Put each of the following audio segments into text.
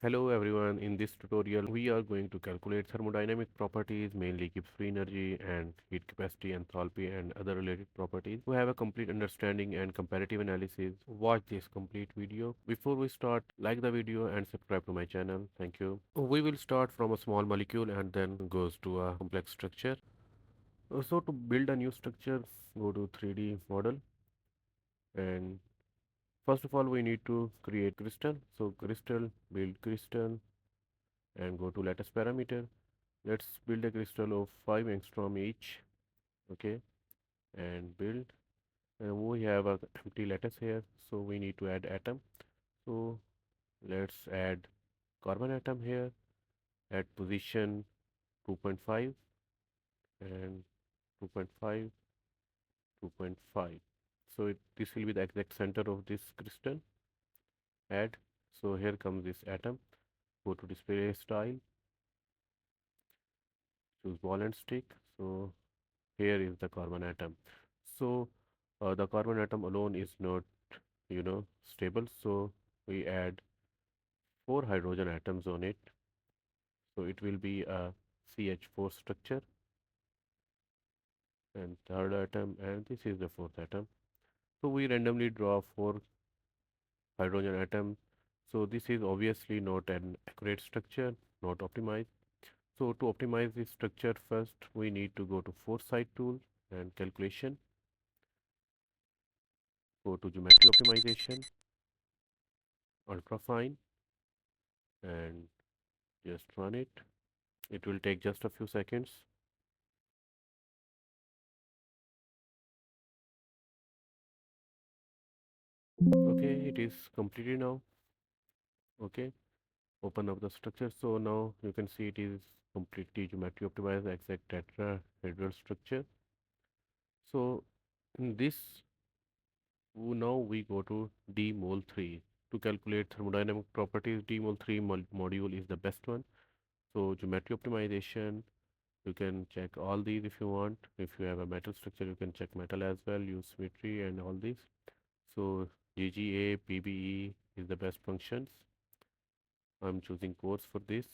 Hello everyone, in this tutorial we are going to calculate thermodynamic properties, mainly Gibbs free energy and heat capacity, enthalpy and other related properties. To have a complete understanding and comparative analysis, watch this complete video. Before we start, like the video and subscribe to my channel. Thank you. We will start from a small molecule and then goes to a complex structure. So to build a new structure, go to 3D model, and first of all we need to create crystal. So crystal, build crystal, and go to lattice parameter. Let's build a crystal of 5 angstrom each. Okay, and build. And we have a empty lattice here, so we need to add atom. So let's add carbon atom here at position 2.5 and 2.5, 2.5. So this will be the exact center of this crystal. Add. So here comes this atom. Go to display style, choose ball and stick. So here is the carbon atom. So the carbon atom alone is not, stable. So we add 4 hydrogen atoms on it. So it will be a CH4 structure, and third atom, and this is the fourth atom. So we randomly draw 4 hydrogen atoms. So this is obviously not an accurate structure, not optimized. So to optimize this structure, first we need to go to foresight tool and calculation. Go to geometry optimization, ultrafine, and just run it. It will take just a few seconds. Okay, it is completed now. Okay, open up the structure. So now you can see it is completely geometry optimized exact tetrahedral structure. So in this, now we go to D mol 3 to calculate thermodynamic properties. D mol 3 module is the best one. So geometry optimization, you can check all these if you want. If you have a metal structure, you can check metal as well, use symmetry and all these. So GGA, PBE is the best functions. I'm choosing course for this.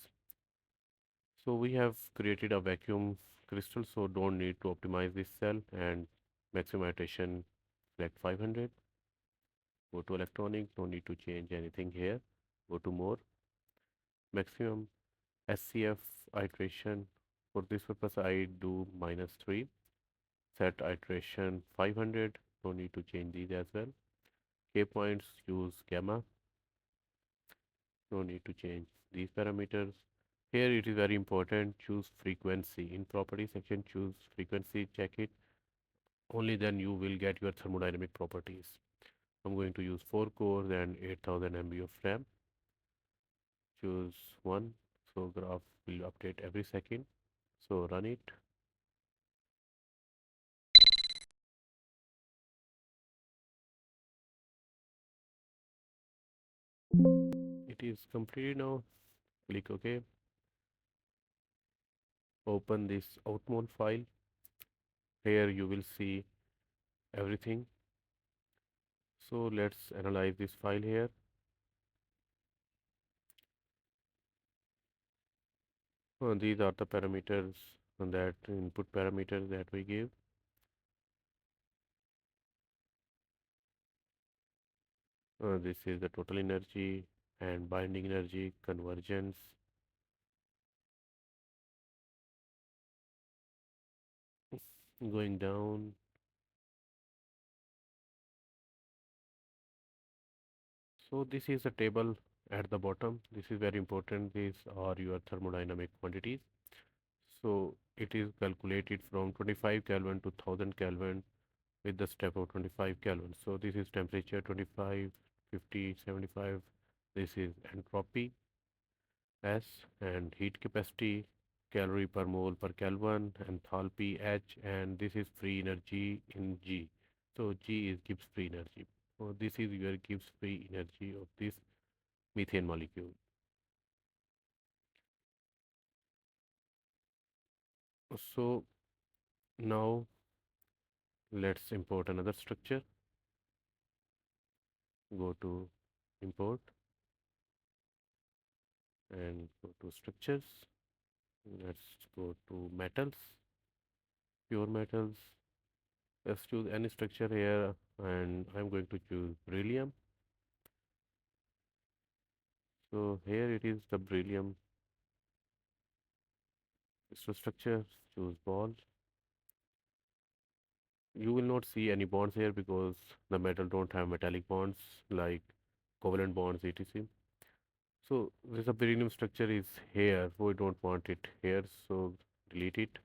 So we have created a vacuum crystal, so don't need to optimize this cell, and maximum iteration select 500. Go to electronic, no need to change anything here. Go to more. Maximum SCF iteration. For this purpose, I do -3. Set iteration 500. No need to change these as well. K points, use gamma. No need to change these parameters. Here it is very important, choose frequency. In property section, choose frequency, check it. Only then you will get your thermodynamic properties. I'm going to use 4 cores and 8000 MB of RAM. Choose one. So graph will update every second. So run it. It is completed now. Click OK. Open this outmol file. Here you will see everything. So let's analyze this file here. These are the parameters, that input parameters that we give. This is the total energy and binding energy, convergence. Going down. So this is a table at the bottom. This is very important. These are your thermodynamic quantities. So it is calculated from 25 Kelvin to 1000 Kelvin with the step of 25 Kelvin. So this is temperature 25, 50, 75. This is entropy S, and heat capacity calorie per mole per Kelvin, enthalpy H, and this is free energy in G. So G is Gibbs free energy. So this is your Gibbs free energy of this methane molecule. So now let's import another structure. Go to import. and go to structures. Let's go to metals, pure metals. Let's choose any structure here, and I'm going to choose beryllium. So here it is the beryllium crystal structure. Choose bond. You will not see any bonds here because the metal don't have metallic bonds like covalent bonds, etc. So this a beryllium structure is here. We don't want it here, so delete it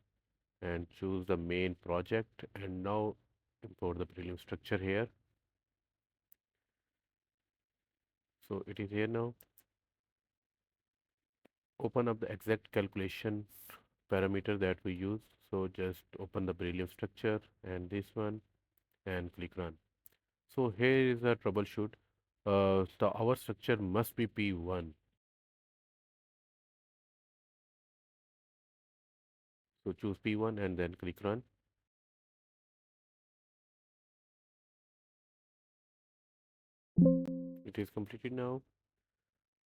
and choose the main project. And now import the beryllium structure here. So it is here now. Open up the exact calculation parameter that we use. So just open the beryllium structure and this one and click run. So here is a troubleshoot. Our structure must be P1. So choose P1 and then click run. It is completed now.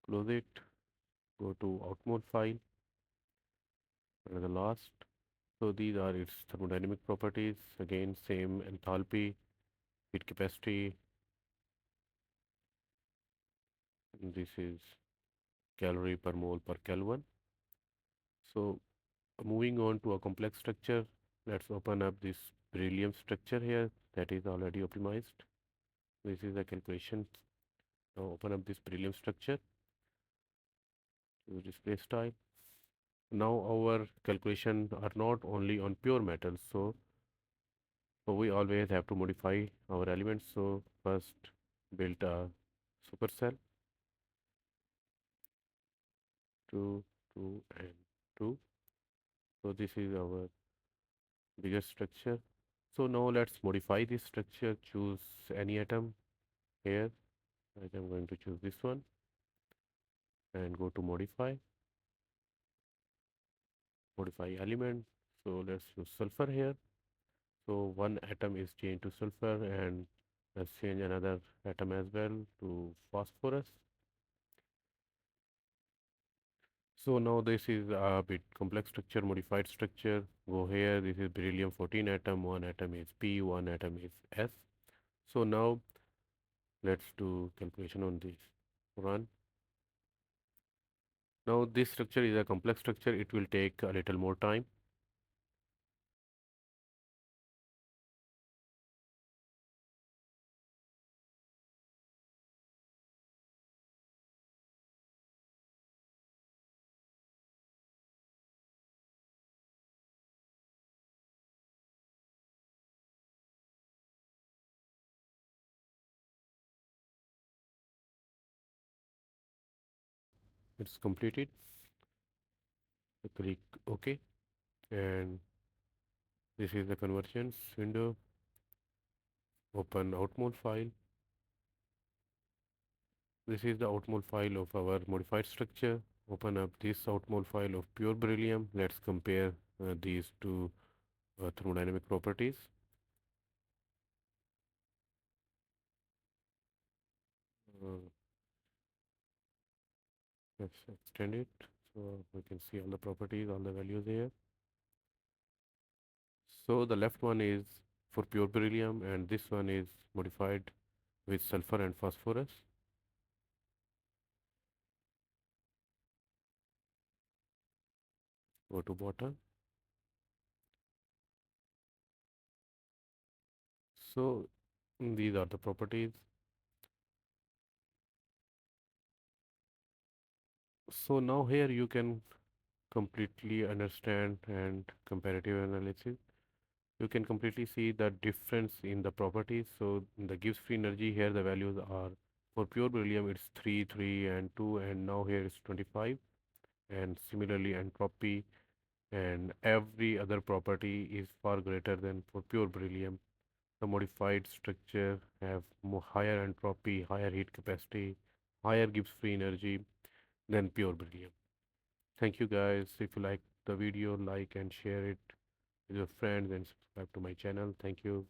Close it. Go to out mode file. And the last. So these are its thermodynamic properties. Again, same enthalpy, heat capacity. And this is calorie per mole per Kelvin. So moving on to a complex structure, let's open up this beryllium structure here that is already optimized. This is the calculation. Now open up this beryllium structure to display style. Now our calculation are not only on pure metals, so we always have to modify our elements. So first build a supercell, 2, 2 and 2. So this is our biggest structure. So now let's modify this structure. Choose any atom here. Like I'm going to choose this one and go to modify element. So let's use sulfur here. So one atom is changed to sulfur and let's change another atom as well to phosphorus. So now this is a bit complex structure, modified structure. Go here, this is beryllium 14 atom, one atom is P, one atom is S. So now let's do calculation on this. Run. Now this structure is a complex structure, it will take a little more time. It's completed. So click OK and this is the conversions window. Open outmode file. This is the outmode file of our modified structure. Open up this outmode file of pure beryllium. Let's compare these two thermodynamic properties. Uh, let's extend it so we can see all the properties, all the values here. So the left one is for pure beryllium and this one is modified with sulfur and phosphorus. Go to bottom. So these are the properties. So now here you can completely understand and comparative analysis. You can completely see the difference in the properties. So in the Gibbs free energy here the values are for pure beryllium it's 3, 3 and 2 and now here is 25 and similarly entropy and every other property is far greater than for pure beryllium. The modified structure have higher entropy, higher heat capacity, higher Gibbs free energy than pure beryllium. Thank you guys. If you like the video, like and share it with your friends and subscribe to my channel. Thank you.